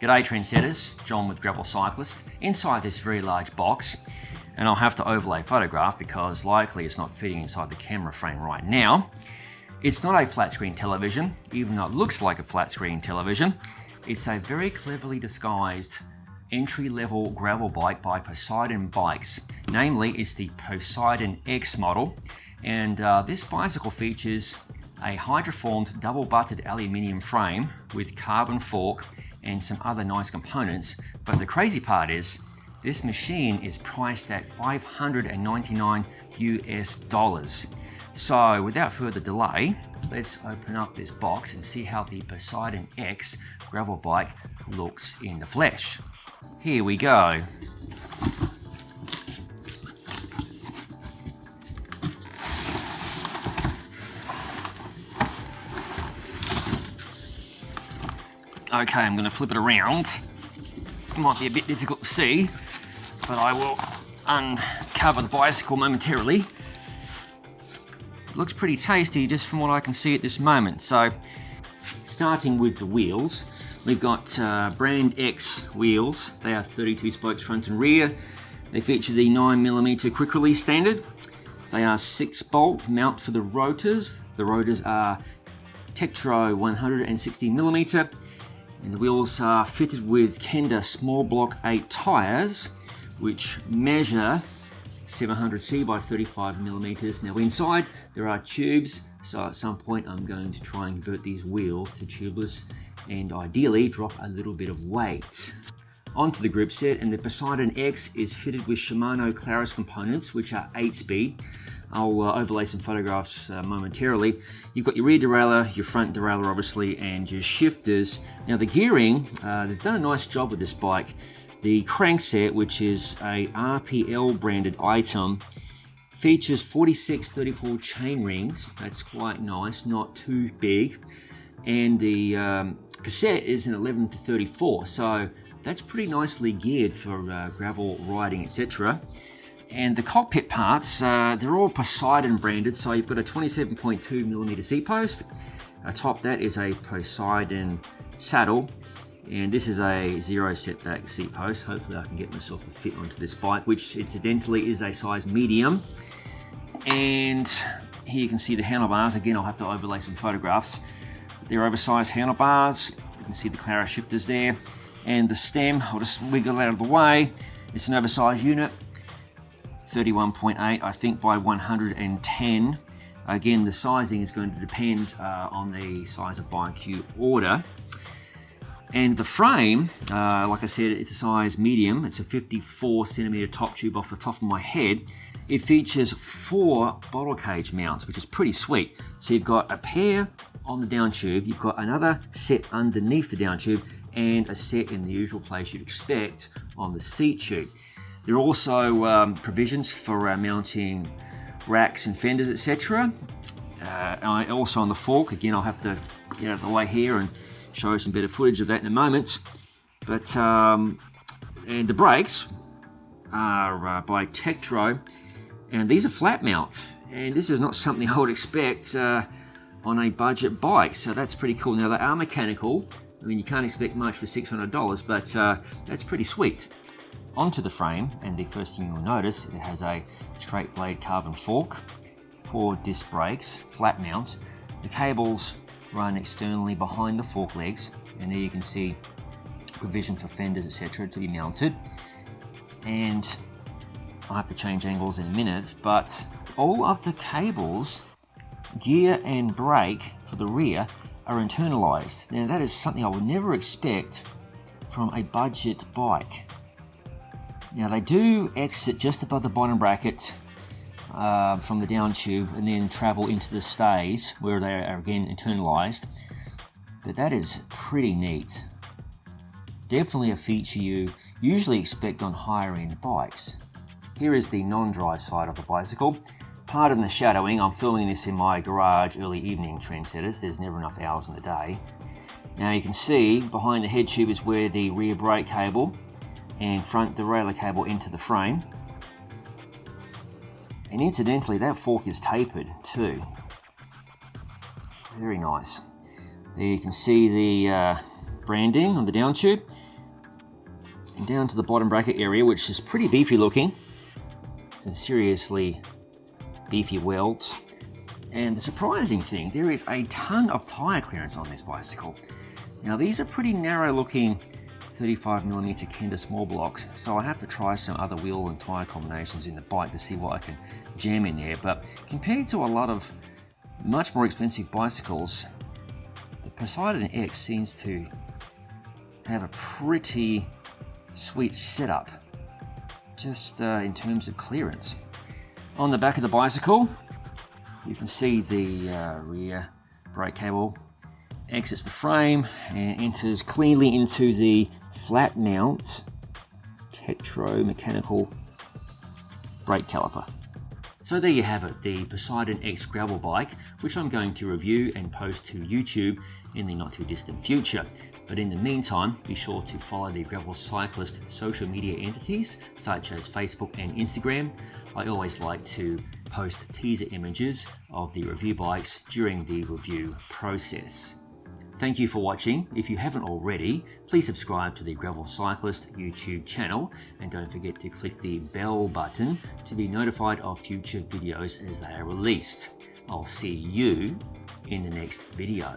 G'day trendsetters, John with Gravel Cyclist, inside this very large box, and I'll have to overlay photograph because likely it's not fitting inside the camera frame right now. It's not a flat screen television, even though it looks like a flat screen television. It's a very cleverly disguised entry-level gravel bike by Poseidon bikes. Namely, it's the Poseidon X model, and this bicycle features a hydroformed double-butted aluminium frame with carbon fork and some other nice components. But the crazy part is, this machine is priced at $599 US. So without further delay, let's open up this box and see how the Poseidon X gravel bike looks in the flesh. Here we go. Okay, I'm going to flip it around. It might be a bit difficult to see, but I will uncover the bicycle momentarily. It looks pretty tasty just from what I can see at this moment. So, starting with the wheels, we've got brand X wheels. They are 32 spokes front and rear. They feature the 9mm quick release standard. They are 6-bolt mount for the rotors. The rotors are Tektro 160mm. And the wheels are fitted with Kenda small block 8 tyres, which measure 700C by 35mm. Now inside there are tubes, so at some point I'm going to try and convert these wheels to tubeless and ideally drop a little bit of weight. Onto the grip set, and the Poseidon X is fitted with Shimano Claris components, which are 8-speed. I'll overlay some photographs momentarily. You've got your rear derailleur, your front derailleur obviously, and your shifters. Now the gearing, they've done a nice job with this bike. The crankset, which is a RPL branded item, features 46-34 chain rings. That's quite nice, not too big. And the cassette is an 11-34, so that's pretty nicely geared for gravel riding, etc. And the cockpit parts, they're all Poseidon branded, so you've got a 27.2mm seat post. Atop that is a Poseidon saddle, and this is a 0 setback seat post. Hopefully I can get myself a fit onto this bike, which incidentally is a size medium. And here you can see the handlebars. Again, I'll have to overlay some photographs. They're oversized handlebars. You can see the Claris shifters there. And the stem, I'll just wiggle out of the way. It's an oversized unit. 31.8 I think by 110. Again, the sizing is going to depend on the size of bike you order. And the frame, like I said, it's a size medium. It's a 54cm top tube off the top of my head. It features 4 bottle cage mounts, which is pretty sweet. So you've got a pair on the down tube, you've got another set underneath the down tube, and a set in the usual place you'd expect on the seat tube. There are also provisions for mounting racks and fenders, etc. Also on the fork, again I'll have to get out of the way here and show you some better footage of that in a moment. But and the brakes are by Tektro, and these are flat mount, and this is not something I would expect on a budget bike, so that's pretty cool. Now they are mechanical. I mean, you can't expect much for $600, but that's pretty sweet. Onto the frame, and the first thing you'll notice, it has a straight blade carbon fork, 4 disc brakes, flat mount. The cables run externally behind the fork legs, and there you can see provision for fenders, etc. to be mounted. And I'll have to change angles in a minute, but all of the cables, gear and brake for the rear are internalized. Now that is something I would never expect from a budget bike. Now they do exit just above the bottom bracket from the down tube and then travel into the stays where they are again internalized, but that is pretty neat. Definitely a feature you usually expect on higher end bikes. Here is the non-drive side of the bicycle. Pardon the shadowing, I'm filming this in my garage early evening, trendsetters. There's never enough hours in the day. Now you can see behind the head tube is where the rear brake cable and front derailleur cable enter the frame. And incidentally, that fork is tapered too. Very nice. There you can see the branding on the down tube. And down to the bottom bracket area, which is pretty beefy looking. Some seriously beefy welds. And the surprising thing, there is a ton of tyre clearance on this bicycle. Now these are pretty narrow looking 35mm Kenda small blocks, so I have to try some other wheel and tyre combinations in the bike to see what I can jam in there. But compared to a lot of much more expensive bicycles, the Poseidon X seems to have a pretty sweet setup, just in terms of clearance. On the back of the bicycle, you can see the rear brake cable exits the frame and enters cleanly into the flat mount Tektro mechanical brake caliper. So there you have it, the Poseidon X gravel bike, which I'm going to review and post to YouTube in the not too distant future. But in the meantime, be sure to follow the Gravel Cyclist social media entities such as Facebook and Instagram. I always like to post teaser images of the review bikes during the review process. Thank you for watching. If you haven't already, please subscribe to the Gravel Cyclist YouTube channel and don't forget to click the bell button to be notified of future videos as they are released. I'll see you in the next video.